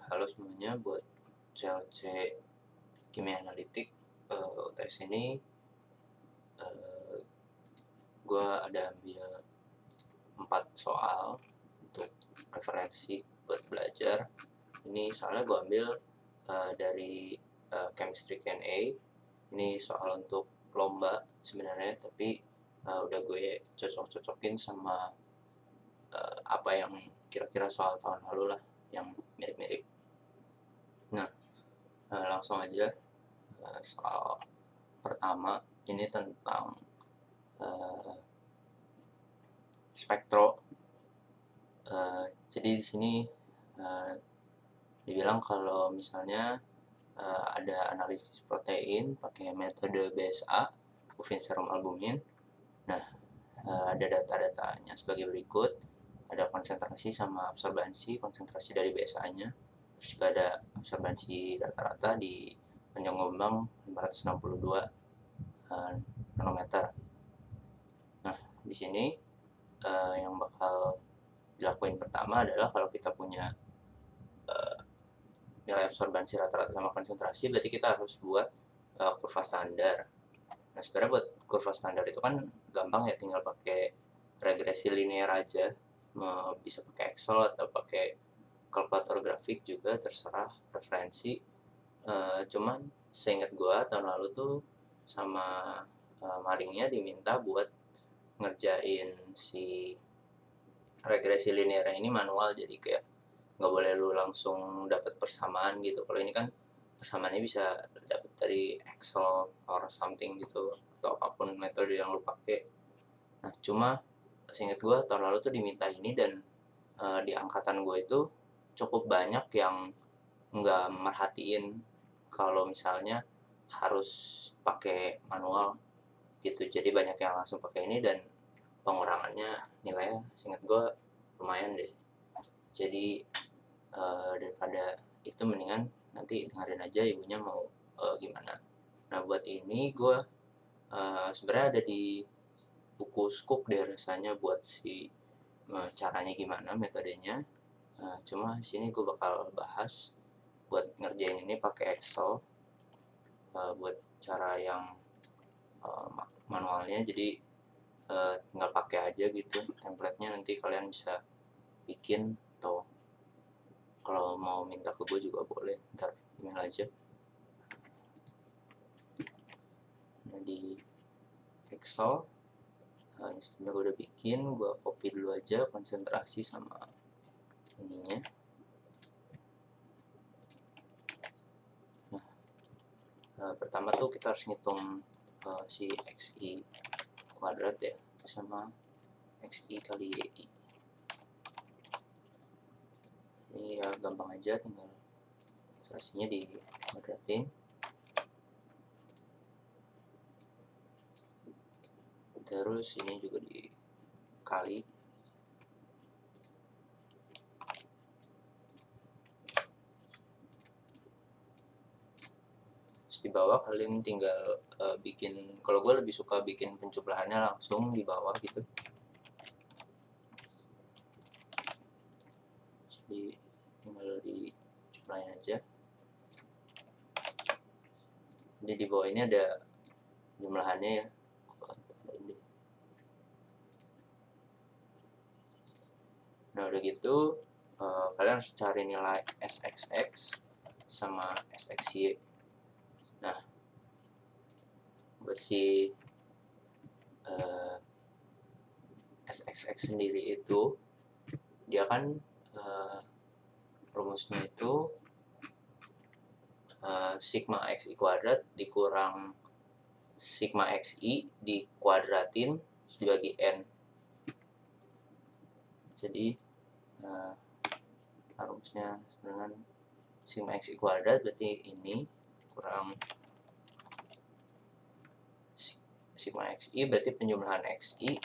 Halo semuanya, buat CLC Kimia Analitik UTS ini gue ada ambil 4 soal untuk referensi buat belajar. Ini soalnya gue ambil dari Chemistry Q&A. Ini soal untuk lomba sebenarnya, tapi udah gue cocok-cocokin sama apa yang kira-kira soal tahun lalu lah, yang mirip-mirip. Nah, langsung aja. Soal pertama ini tentang spektro. Jadi di sini dibilang kalau misalnya ada analisis protein pakai metode BSA, buffin serum albumin. Nah, ada data-datanya sebagai berikut. Ada konsentrasi sama absorbansi, konsentrasi dari BSA-nya. Terus juga ada absorbansi rata-rata di panjang gelombang 562 nanometer. Nah, di sini yang bakal dilakuin pertama adalah kalau kita punya nilai absorbansi rata-rata sama konsentrasi, berarti kita harus buat kurva standar. Nah, sebenarnya buat kurva standar itu kan gampang ya, tinggal pakai regresi linear aja. Bisa pakai Excel atau pakai kalkulator grafik juga, terserah preferensi. Cuman seingat gue tahun lalu tuh sama maringnya diminta buat ngerjain si regresi linear ini manual, jadi kayak nggak boleh lu langsung dapat persamaan gitu. Kalau ini kan persamaannya bisa dapat dari Excel or something gitu, atau apapun metode yang lu pakai. Nah, cuma seingat gue tahun lalu tuh diminta ini, dan di angkatan gue itu cukup banyak yang nggak merhatiin kalau misalnya harus pakai manual gitu. Jadi banyak yang langsung pakai ini, dan pengurangannya nilainya seingat gue lumayan deh. Jadi daripada itu mendingan nanti dengerin aja ibunya mau gimana. Nah, buat ini gue sebenarnya ada di buku Scoop deh rasanya buat si caranya gimana, metodenya. Cuma sini gue bakal bahas buat ngerjain ini pakai Excel, buat cara yang manualnya. Jadi tinggal pakai aja gitu template-nya, nanti kalian bisa bikin, atau kalau mau minta ke gue juga boleh, ntar email aja. Nah, di Excel ini sebenarnya gue udah bikin, gue copy dulu aja konsentrasi sama ininya. Nah, pertama tuh kita harus ngitung si XI kuadrat ya, sama XI kali YI. Ini ya gampang aja, tinggal konsentrasinya di kuadratin. Terus ini juga dikali. Terus di bawah kalian tinggal bikin, kalau gue lebih suka bikin penjumlahannya langsung di bawah gitu. Jadi tinggal dijumlahin aja. Jadi di bawah ini ada jumlahannya ya. Nah, udah gitu kalian harus cari nilai SXX sama SXY. Nah, buat si SXX sendiri itu dia kan rumusnya itu sigma xi kuadrat dikurang sigma xi dikuadratin terus dibagi n. Jadi rumusnya sebenarnya sigma xi kuadrat berarti ini kurang sigma xi berarti penjumlahan xi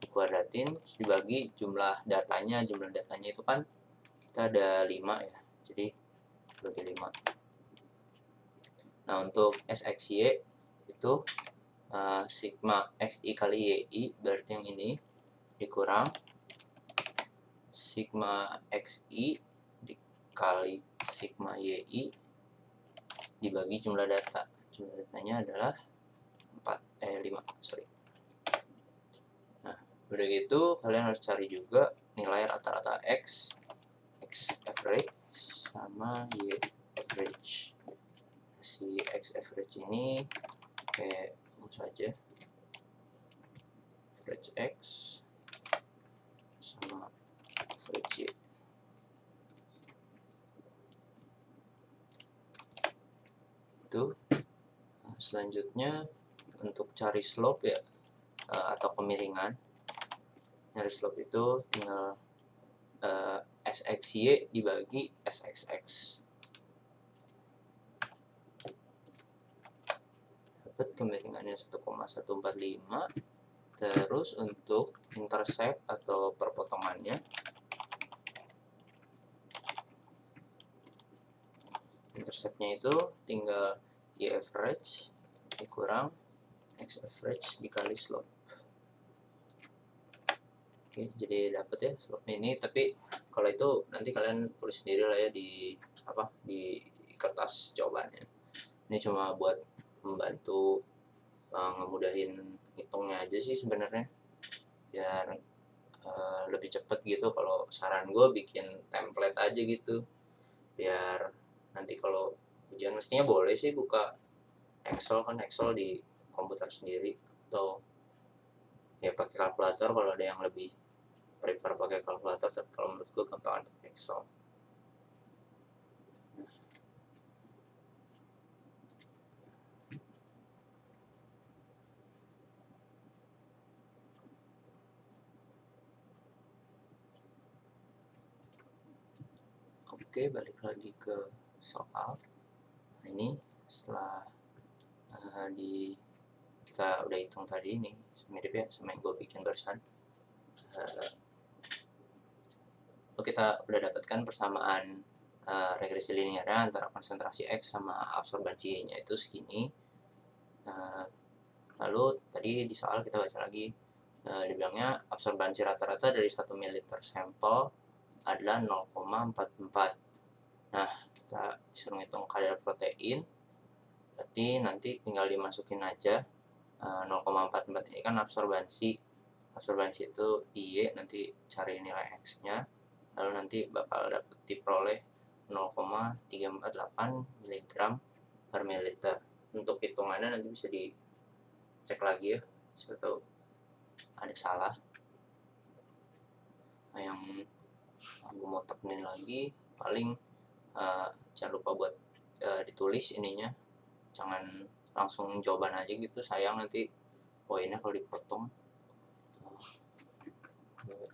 dikuadratin terus dibagi jumlah datanya. Jumlah datanya itu kan kita ada 5 ya, jadi bagi 5. Nah, untuk SXY itu sigma XI kali YI berarti yang ini dikurang sigma XI kali sigma yi dibagi jumlah data. Jumlah datanya adalah 5, sorry. Nah, udah gitu kalian harus cari juga nilai rata-rata x average sama y average. Si x average ini kayak saja average x sama average y. Itu selanjutnya untuk cari slope ya, atau kemiringan. Cari slope itu tinggal sxy dibagi sxx. Dapat kemiringannya 1,145. Terus untuk intercept atau perpotongannya, interceptnya itu tinggal y average dikurang x average dikali slope. Oke, jadi dapat ya slope ini. Tapi kalau itu nanti kalian tulis sendiri lah ya di kertas jawabannya. Ini cuma buat membantu ngemudahin hitungnya aja sih sebenarnya, biar lebih cepet gitu. Kalau saran gue bikin template aja gitu, biar nanti kalau ujian mestinya boleh sih buka Excel, kan Excel di komputer sendiri, atau ya pakai kalkulator kalau ada yang lebih prefer pakai kalkulator. Tapi kalau menurut gue gampang pakai Excel. Oke, balik lagi ke soal. Nah, ini setelah kita udah hitung tadi, ini mirip ya sama yang gue bikin barusan. Kita udah dapatkan persamaan regresi linearnya antara konsentrasi X sama absorbansi Y-nya itu segini. Lalu tadi di soal kita baca lagi, dibilangnya absorbansi rata-rata dari 1 ml sampel adalah 0,44. Nah, kita disuruh ngitung kadar protein, berarti nanti tinggal dimasukin aja 0,44 ini kan absorbansi itu di Y, nanti cari nilai X nya, lalu nanti bakal dapat diperoleh 0,348 mg per mililiter. Untuk hitungannya nanti bisa dicek lagi ya, siapa tahu ada salah. Nah, yang gue mau tekenin lagi, paling jangan lupa buat ditulis ininya, jangan langsung jawaban aja gitu, sayang nanti poinnya kalau dipotong.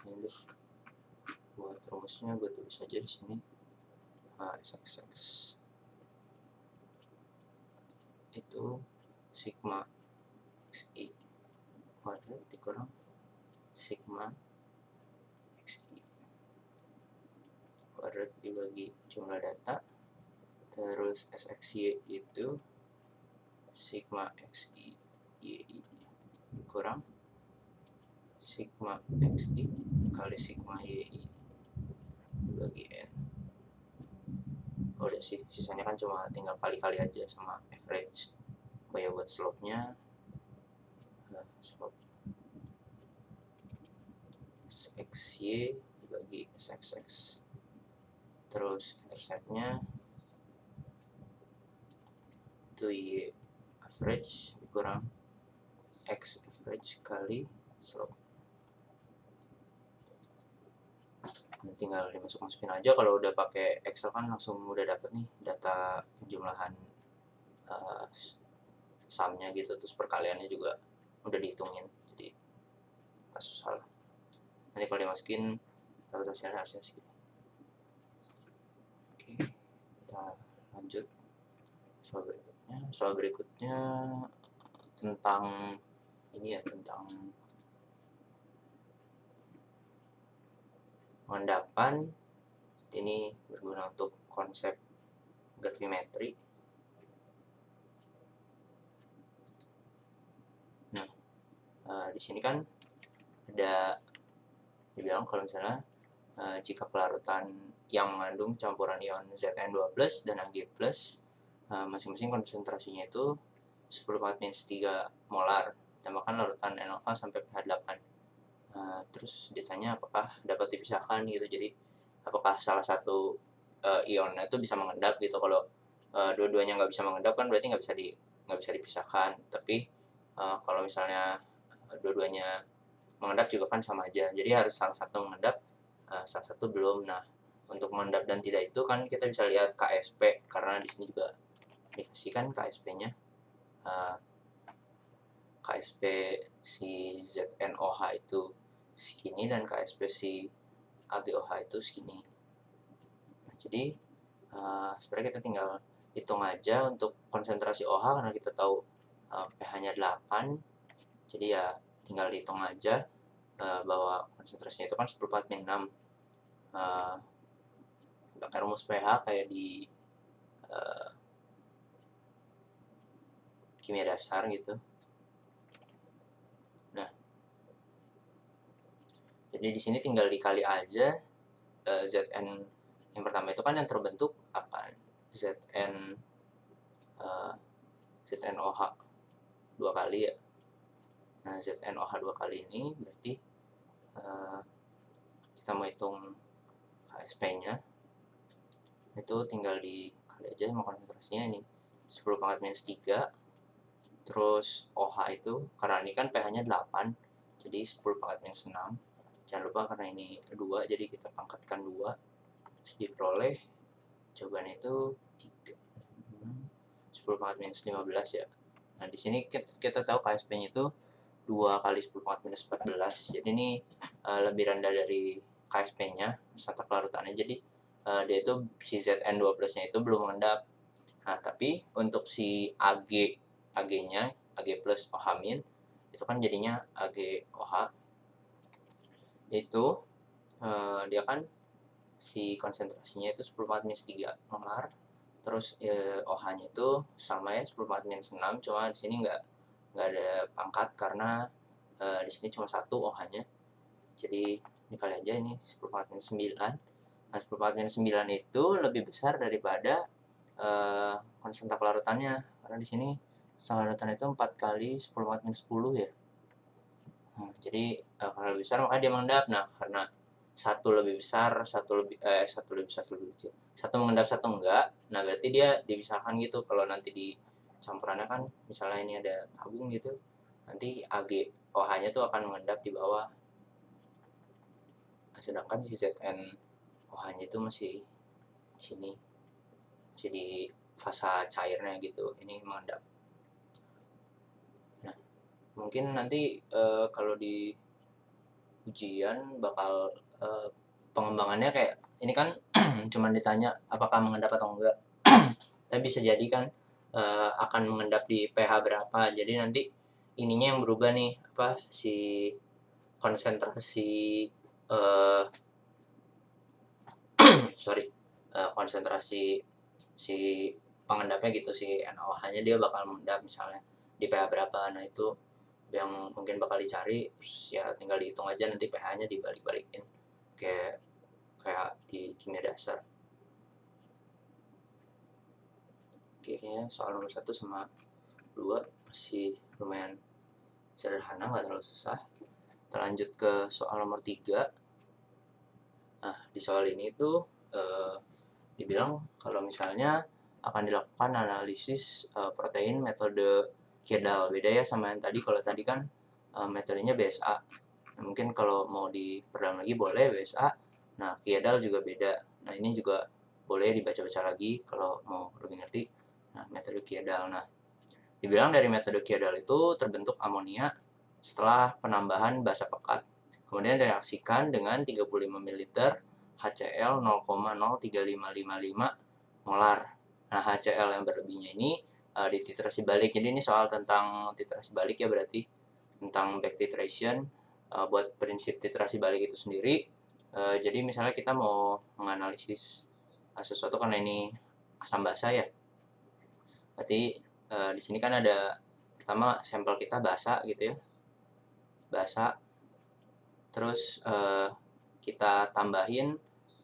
Ini deh, buat rumusnya gue tulis aja di sini. SXX itu sigma xi kuadrat dikurang sigma xi kuadrat dibagi jumlah data, terus sxy itu sigma xi yi dikurang sigma xi kali sigma yi dibagi n. Udah sih, sisanya kan cuma tinggal kali-kali aja sama average. Ya buat slope-nya, slope sxy dibagi sxx, terus intercept-nya itu y average dikurang x average kali slope. Nah, tinggal dimasukin aja. Kalau udah pakai Excel kan langsung udah dapet nih data penjumlahan sumnya gitu, terus perkaliannya juga udah dihitungin, jadi gak susah lah. Nanti kalau dimasukin dapat hasilnya harusnya segitu. Oke, kita lanjut soal berikutnya tentang ini ya, tentang pengendapan. Ini berguna untuk konsep gravimetri. Nah, di sini kan ada dibilang kalau misalnya jika pelarutan yang mengandung campuran ion Zn2+ dan Ag+, masing-masing konsentrasinya itu 10⁻³ molar, ditambahkan larutan NaOH sampai pH 8. Terus ditanya apakah dapat dipisahkan gitu, jadi apakah salah satu ionnya itu bisa mengendap gitu. Kalau dua-duanya nggak bisa mengendap kan berarti nggak bisa dipisahkan. Tapi kalau misalnya dua-duanya mengendap juga kan sama aja, jadi harus salah satu mengendap, salah satu belum. Nah, untuk mengendap dan tidak itu kan kita bisa lihat KSP, karena di sini juga dikasihkan KSP-nya. KSP si ZNOH itu segini dan KSP si AgOH itu segini. Nah, jadi sebenarnya kita tinggal hitung aja untuk konsentrasi OH, karena kita tahu pH-nya 8, jadi ya tinggal dihitung aja bahwa konsentrasinya itu kan 10⁻6. Pakai rumus pH kayak di kimia dasar gitu. Nah, jadi di sini tinggal dikali aja Zn yang pertama itu kan yang terbentuk apa? ZNOH 2 kali ya. Nah, ZNOH 2 kali ini berarti kita mau hitung KSP-nya, itu tinggal dikali aja sama konsentrasinya ini 10⁻⁻3. Terus OH itu karena ini kan pH-nya 8, jadi 10⁻⁻6. Jangan lupa karena ini 2, jadi kita pangkatkan 2. Terus diperoleh jawaban itu 3. 10⁻⁻15 ya. Nah, di sini kita tahu KSP-nya itu 2 kali 10⁻⁻14. Jadi ini lebih rendah dari KSP-nya, santa kelarutannya. Jadi dia itu si Zn2+-nya itu belum mengendap. Nah, tapi untuk si Ag-nya, Ag plus OH min, itu kan jadinya AgOH. Itu dia kan si konsentrasinya itu 10⁻⁻3 molar. Terus OH-nya itu sama ya 10⁻⁻6, cuma di sini nggak ada pangkat karena di sini cuma 1 OH-nya. Jadi dikali aja ini 10⁻⁹. Nah, 10⁻⁹ itu lebih besar daripada konsentrasi larutannya, karena di sini larutan itu 4 kali 10⁻⁻10 ya. Nah, jadi karena lebih besar maka dia mengendap. Nah, karena satu lebih besar, satu lebih kecil, satu mengendap satu enggak, nah berarti dia dipisahkan gitu. Kalau nanti di campurannya kan misalnya ini ada tabung gitu, nanti AgOH-nya tuh akan mengendap di bawah. Nah, sedangkan si ZnOH-nya itu masih di sini, masih di fasa cairnya gitu, ini mengendap. Nah, mungkin nanti kalau di ujian bakal pengembangannya kayak ini kan cuma ditanya apakah mengendap atau enggak. Tapi bisa jadi kan akan mengendap di pH berapa. Jadi nanti ininya yang berubah nih, apa si konsentrasi konsentrasi si pengendapnya gitu, si NaOH-nya dia bakal mengendap misalnya di pH berapa. Nah, itu yang mungkin bakal dicari, terus ya tinggal dihitung aja nanti pH-nya dibalik-balikin kayak di kimia dasar. Oke, kayaknya soal nomor 1 sama 2 masih lumayan sederhana, nggak terlalu susah. Kita lanjut ke soal nomor 3. Nah, di soal ini tuh dibilang kalau misalnya akan dilakukan analisis protein metode Kiedal. Beda ya sama yang tadi. Kalau tadi kan metodenya BSA. Nah, mungkin kalau mau diperdalam lagi boleh BSA. Nah, Kiedal juga beda. Nah, ini juga boleh dibaca-baca lagi kalau mau lebih ngerti. Nah, metode Kiedal. Nah, dibilang dari metode Kiedal itu terbentuk amonia setelah penambahan basa pekat. Kemudian direaksikan dengan 35 ml HCl 0,03555 molar. Nah, HCl yang berlebihnya ini dititrasi balik. Jadi ini soal tentang titrasi balik ya, berarti tentang back titration. Buat prinsip titrasi balik itu sendiri, jadi misalnya kita mau menganalisis sesuatu karena ini asam basa ya. Berarti di sini kan ada pertama sampel kita basa gitu ya. Basa. Terus kita tambahin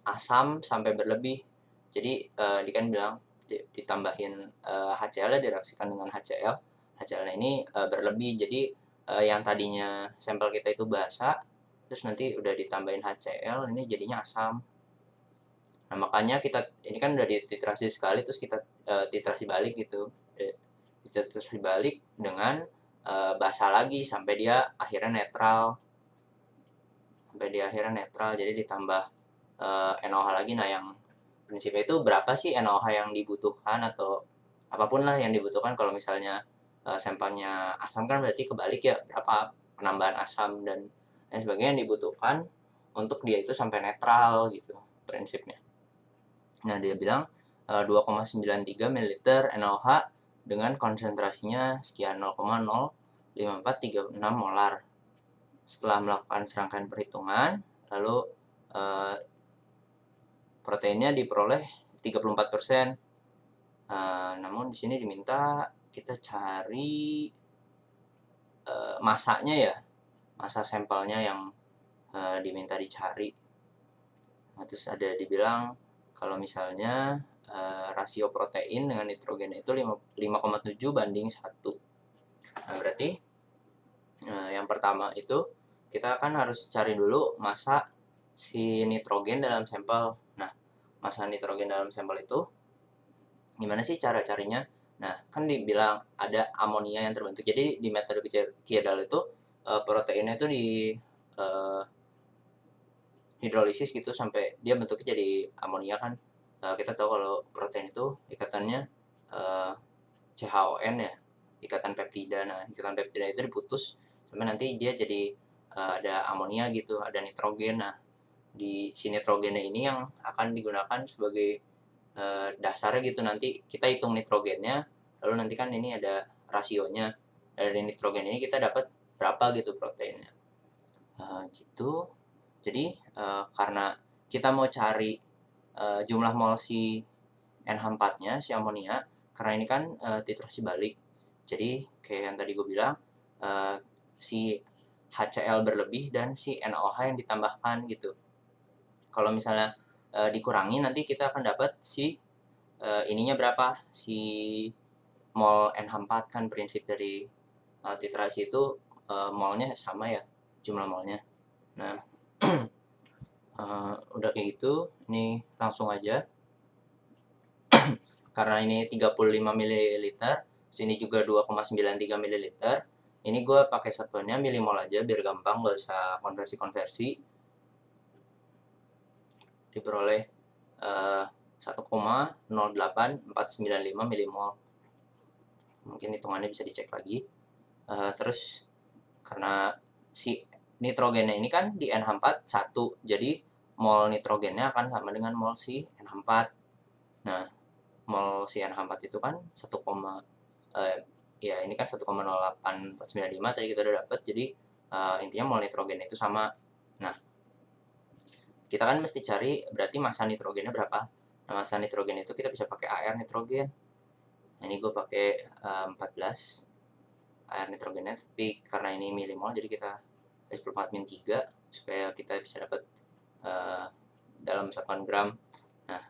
asam sampai berlebih. Jadi dia kan bilang ditambahin HCl direaksikan dengan HCl. HCl ini berlebih. Jadi yang tadinya sampel kita itu basa, terus nanti udah ditambahin HCl, ini jadinya asam. Nah, makanya kita ini kan udah dititrasi sekali, terus kita titrasi balik gitu. Titrasi balik dengan basa lagi sampai dia akhirnya netral. Jadi ditambah NaOH lagi. Nah, yang prinsipnya itu berapa sih NaOH yang dibutuhkan atau apapun lah yang dibutuhkan. Kalau misalnya sampelnya asam kan berarti kebalik ya, berapa penambahan asam dan lain sebagainya yang dibutuhkan untuk dia itu sampai netral gitu prinsipnya. Nah, dia bilang 2,93 ml NaOH dengan konsentrasinya sekian 0,05436 molar. Setelah melakukan serangkaian perhitungan, lalu proteinnya diperoleh 34%. Namun di sini diminta kita cari masanya ya, masa sampelnya yang diminta dicari. Nah, terus ada dibilang kalau misalnya rasio protein dengan nitrogen itu 5,7 banding 1. Nah, berarti yang pertama itu kita kan harus cari dulu masa si nitrogen dalam sampel. Nah, masa nitrogen dalam sampel itu gimana sih cara carinya? Nah, kan dibilang ada amonia yang terbentuk. Jadi di metode Kiedal itu proteinnya itu di hidrolisis gitu sampai dia bentuknya jadi amonia kan. Kita tahu kalau protein itu ikatannya CHON ya, ikatan peptida. Nah, ikatan peptida itu diputus sampai nanti dia jadi ada amonia gitu, ada nitrogen. Nah, di si nitrogennya ini yang akan digunakan sebagai dasarnya gitu. Nanti kita hitung nitrogennya, lalu nanti kan ini ada rasionya. Dari nitrogen ini kita dapat berapa gitu proteinnya. Gitu. Jadi karena kita mau cari jumlah mol si NH4-nya, si amonia, karena ini kan titrasi balik. Jadi kayak yang tadi gue bilang, si HCl berlebih dan si NaOH yang ditambahkan gitu. Kalau misalnya dikurangi nanti kita akan dapat si ininya berapa, si mol NH4 kan prinsip dari titrasi itu molnya sama ya, jumlah molnya. Nah, udah kayak gitu, ini langsung aja. Karena ini 35 ml, sini juga 2,93 ml. Ini gue pakai satuannya milimol aja biar gampang, gak usah konversi-konversi. Diperoleh 1,08495 milimol. Mungkin hitungannya bisa dicek lagi. Terus karena si nitrogennya ini kan di NH4 1, jadi mol nitrogennya akan sama dengan mol si NH4. Nah, mol si NH4 itu kan 1, ya ini kan 1,08495 tadi kita udah dapat. Jadi intinya mol nitrogen itu sama. Nah, kita kan mesti cari berarti massa nitrogennya berapa. Nah, massa nitrogen itu kita bisa pakai air nitrogen. Nah, ini gue pakai 14 air nitrogennya, tapi karena ini milimol jadi kita S/4-3 supaya kita bisa dapat dalam satuan gram. Nah,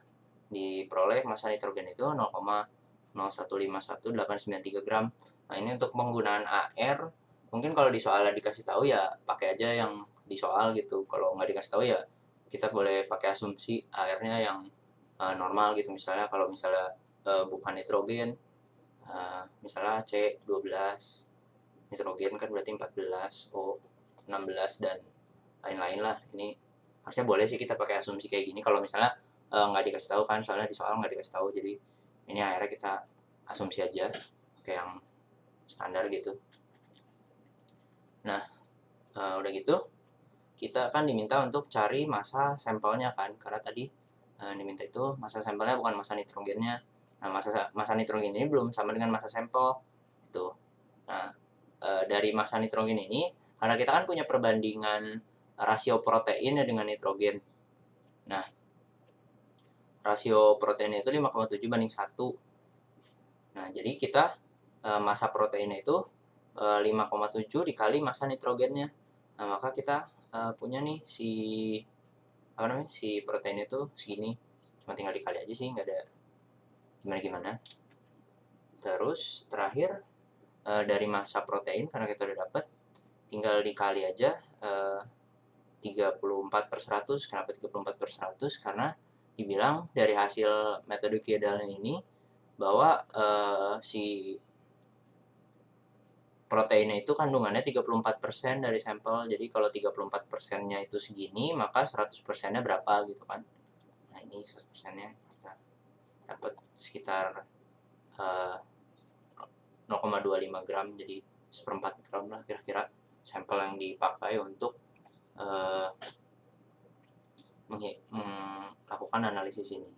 diperoleh massa nitrogen itu 0,0151893 gram. Nah, ini untuk penggunaan AR, mungkin kalau di soalnya dikasih tahu ya pakai aja yang di soal gitu. Kalau nggak dikasih tahu ya kita boleh pakai asumsi AR-nya yang normal gitu. Misalnya kalau misalnya bukan nitrogen, misalnya C12, nitrogen kan berarti 14, O 16 dan lain-lain lah. Ini harusnya boleh sih kita pakai asumsi kayak gini kalau misalnya nggak dikasih tahu kan, soalnya di soal nggak dikasih tahu. Jadi ini akhirnya kita asumsi aja kayak yang standar gitu. Nah, udah gitu kita akan diminta untuk cari massa sampelnya kan, karena tadi diminta itu massa sampelnya bukan massa nitrogennya. Nah, massa nitrogen ini belum sama dengan massa sampel itu. Nah, dari massa nitrogen ini, karena kita kan punya perbandingan rasio protein dengan nitrogen. Nah, rasio proteinnya itu 5,7 banding 1. Nah, jadi kita massa proteinnya itu 5,7 dikali massa nitrogennya. Nah, maka kita punya nih si si protein itu segini, cuma tinggal dikali aja sih, nggak ada gimana-gimana. Terus terakhir dari massa protein karena kita udah dapet, tinggal dikali aja 34/100. Kenapa 34/100? Karena dibilang dari hasil metode Kjeldahl ini bahwa si proteinnya itu kandungannya 34% dari sampel. Jadi kalau 34%-nya itu segini, maka 100%-nya berapa gitu kan. Nah ini 100%-nya kita dapat sekitar 0,25 gram, jadi 1/4 gram lah kira-kira sampel yang dipakai untuk melakukan analisis ini.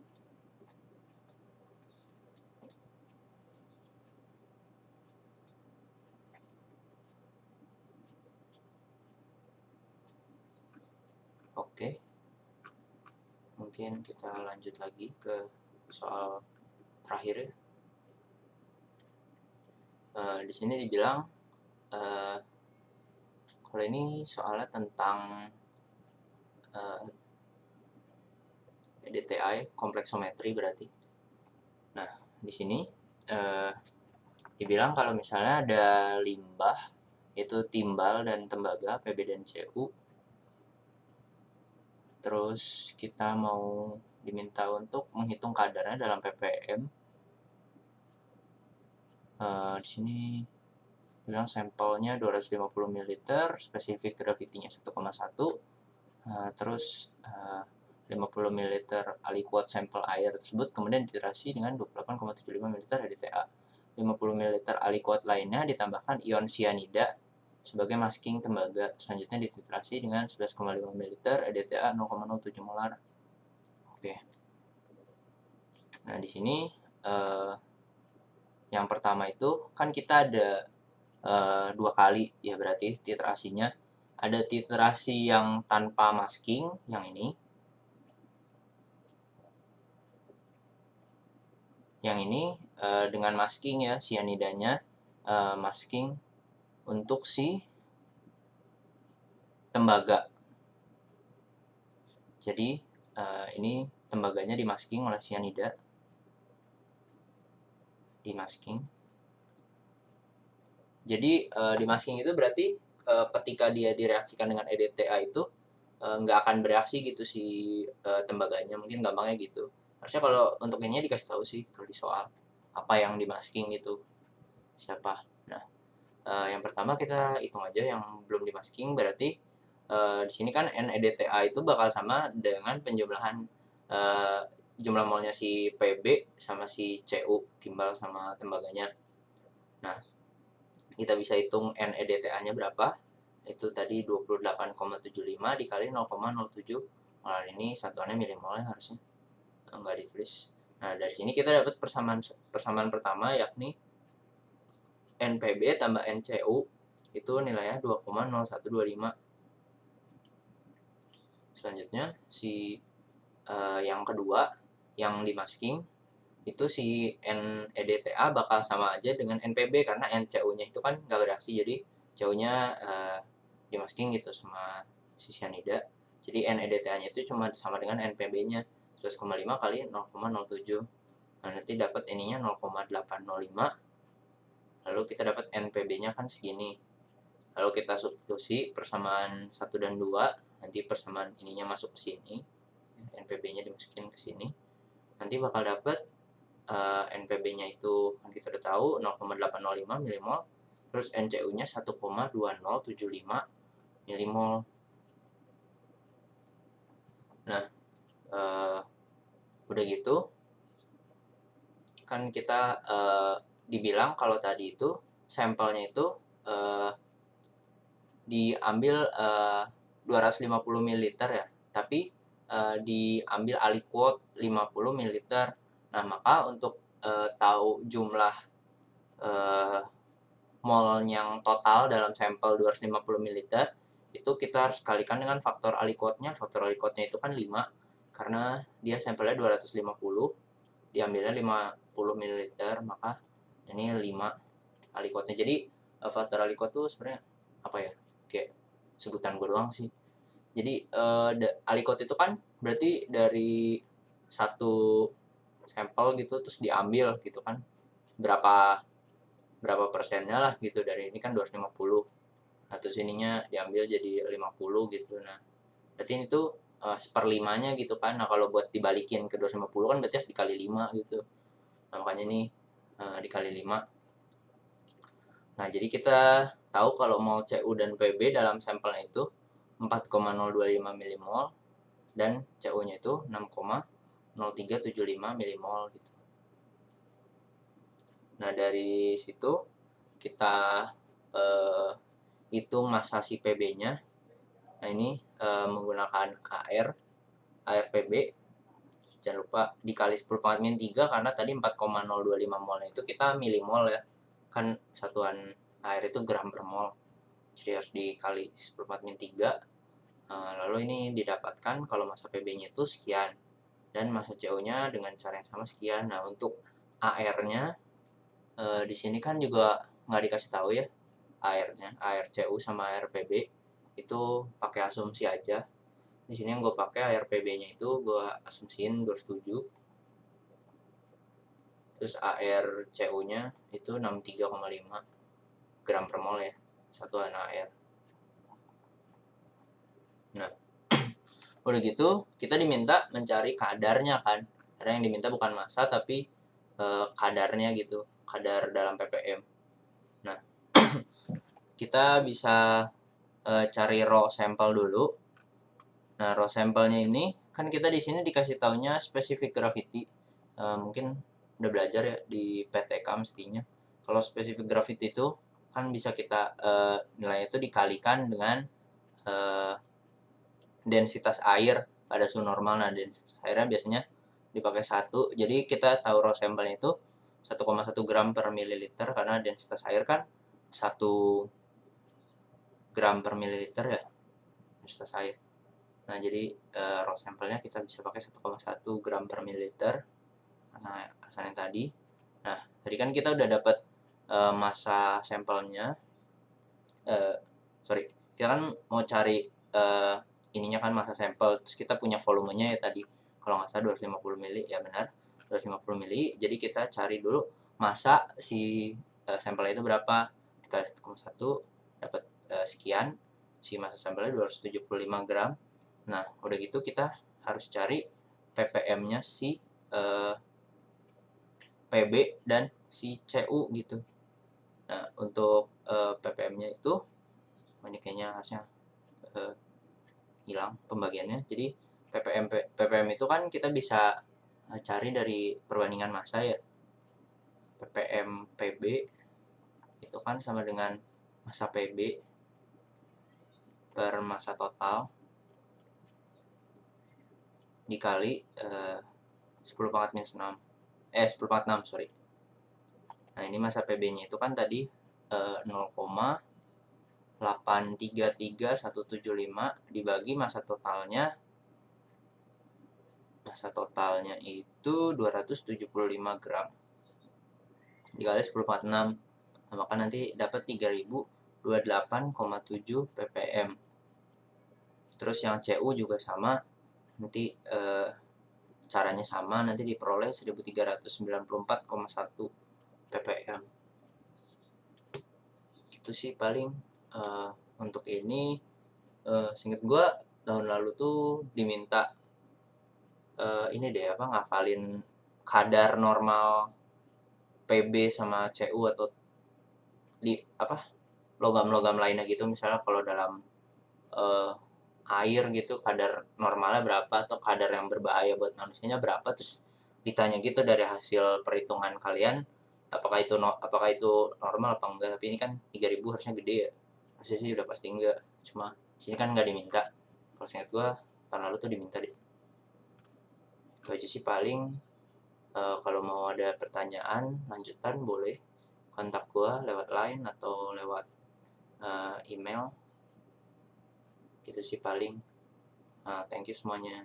Oke, mungkin kita lanjut lagi ke soal terakhir ya. Di sini dibilang kalau ini soalnya tentang DTI, kompleksometri berarti. Nah, di sini dibilang kalau misalnya ada limbah, itu timbal dan tembaga, PB dan CU, terus kita mau diminta untuk menghitung kadarnya dalam ppm. Di sini bilang sampelnya 250 ml, spesifik gravitinya 1,1, terus 50 ml aliquot sampel air tersebut kemudian dititrasi dengan 28,75 ml EDTA. 50 ml aliquot lainnya ditambahkan ion cyanida sebagai masking tembaga. Selanjutnya dititrasi dengan 11,5 ml EDTA 0,07 molar. Oke. Nah, di sini yang pertama itu kan kita ada 2 kali ya, berarti titrasinya. Ada titrasi yang tanpa masking, yang ini. Yang ini dengan masking ya, cyanidanya masking untuk si tembaga. Jadi ini tembaganya dimasking oleh cyanida. Dimasking. Jadi dimasking itu berarti ketika dia direaksikan dengan EDTA itu nggak akan bereaksi gitu si tembaganya, mungkin gampangnya gitu. Harusnya kalau untuk ini dikasih tahu sih kalau di soal apa yang dimasking itu siapa. Nah, yang pertama kita hitung aja yang belum dimasking, berarti di sini kan NEDTA itu bakal sama dengan penjumlahan jumlah molnya si PB sama si CU timbal sama tembaganya. Nah, kita bisa hitung NEDTA-nya berapa. Itu tadi 28,75 dikali 0,07. Nah, ini satuannya milimol ya harusnya. Enggak ditulis. Nah, dari sini kita dapat persamaan pertama, yakni NPB tambah NCU itu nilainya 2,0125. Selanjutnya si yang kedua yang dimasking itu si NEDTA bakal sama aja dengan NPB karena NCU-nya itu kan nggak bereaksi, jadi CU-nya dimasking gitu sama si cyanida. Jadi NEDTA-nya itu cuma sama dengan NPB-nya 11,5 kali 0,07. Nah, nanti dapat ininya 0,805. Lalu kita dapat NPB-nya kan segini. Lalu kita substitusi persamaan 1 dan 2, nanti persamaan ininya masuk ke sini. NPB-nya dimasukin ke sini. Nanti bakal dapat NPB-nya itu kan kita udah tahu 0,805 milimol, terus NCU-nya 1,2075 milimol. Nah, udah gitu kan kita dibilang kalau tadi itu sampelnya itu diambil 250 ml ya, tapi diambil aliquot 50 ml. Nah, maka untuk tahu jumlah mol yang total dalam sampel 250 ml itu kita harus kalikan dengan faktor aliquotnya. Faktor aliquotnya itu kan 5 karena dia sampelnya 250, diambilnya 50 ml, maka ini 5 aliquotnya. Jadi faktor aliquot tuh sebenarnya apa ya? Kayak sebutan gue doang sih. Jadi aliquot itu kan berarti dari satu sampel gitu terus diambil gitu kan, berapa berapa persennya lah gitu, dari ini kan 250, nah terus ininya diambil jadi 50 gitu. Nah berarti ini tuh seperlimanya gitu kan. Nah kalau buat dibalikin ke 250 kan berarti harus dikali 5 gitu. Nah makanya ini dikali 5. Nah jadi kita tahu kalau mol Cu dan Pb dalam sampelnya itu 4,025 milimol dan Cu-nya itu 6,0375 milimol gitu. Nah dari situ kita eh, hitung massa si Pb-nya. Nah ini menggunakan air Pb, jangan lupa dikali 10 pangkat min 3 karena tadi 4,025 mol itu kita milimol ya, kan satuan air itu gram per mol, jadi harus dikali 10 pangkat min 3. Lalu ini didapatkan kalau massa Pb-nya itu sekian dan massa Cu-nya dengan cara yang sama sekian. Nah untuk AR-nya di sini kan juga nggak dikasih tahu ya airnya, air Cu sama air Pb itu pakai asumsi aja. Di sini yang gue pakai air Pb-nya itu gue asumsiin 27, terus air Cu-nya itu 63,5 gram per mol ya, satuan air. Nah udah gitu kita diminta mencari kadarnya kan, karena yang diminta bukan massa tapi kadarnya gitu, kadar dalam ppm. Nah kita bisa cari raw sample dulu. Nah raw sampelnya ini kan kita di sini dikasih taunya specific gravity. Mungkin udah belajar ya di PTK mestinya. Kalau specific gravity itu kan bisa kita nilainya itu dikalikan dengan uh, densitas air pada suhu normal. Nah densitas airnya biasanya dipakai 1, jadi kita tahu raw sampelnya itu 1,1 gram per mililiter karena densitas air kan 1 gram per mililiter ya densitas air. Nah jadi raw sampelnya kita bisa pakai 1,1 gram per mililiter karena alasan yang tadi. Nah tadi kan kita udah dapat massa sampelnya, sorry, kita kan mau cari ininya kan massa sampel, terus kita punya volumenya ya tadi kalau nggak salah 250 mili, ya benar 250 mili. Jadi kita cari dulu massa si sampelnya itu berapa, dikali 1,1 dapat sekian, si massa sampelnya 275 gram. Nah udah gitu kita harus cari ppm-nya si Pb dan si Cu gitu. Nah untuk ppm-nya itu banyaknya harusnya hilang pembagiannya. Jadi ppm itu kan kita bisa cari dari perbandingan massa ya. ppm Pb itu kan sama dengan massa Pb per massa total dikali 10 pangkat minus 6, 10 pangkat 6 sorry. Nah ini massa Pb-nya itu kan tadi 0,833175 dibagi massa totalnya itu 275 gram dikali 10/6. Nah, maka nanti dapat 3028,7 ppm. Terus yang Cu juga sama, nanti caranya sama, nanti diperoleh 1394,1 ppm. Itu sih paling untuk ini. Seinget gue tahun lalu tuh diminta ini deh apa, ngafalin kadar normal Pb sama Cu atau di apa logam-logam lainnya gitu. Misalnya kalau dalam air gitu kadar normalnya berapa atau kadar yang berbahaya buat manusianya berapa, terus ditanya gitu dari hasil perhitungan kalian apakah itu normal apa enggak. Tapi ini kan 3000 harusnya gede ya, harusnya sih udah pasti enggak, cuma sini kan nggak diminta. Kalau seingat gua tahun lalu tuh diminta deh. Itu aja sih paling. Kalau mau ada pertanyaan lanjutan boleh kontak gua lewat line atau lewat email. Gitu sih paling. Thank you semuanya.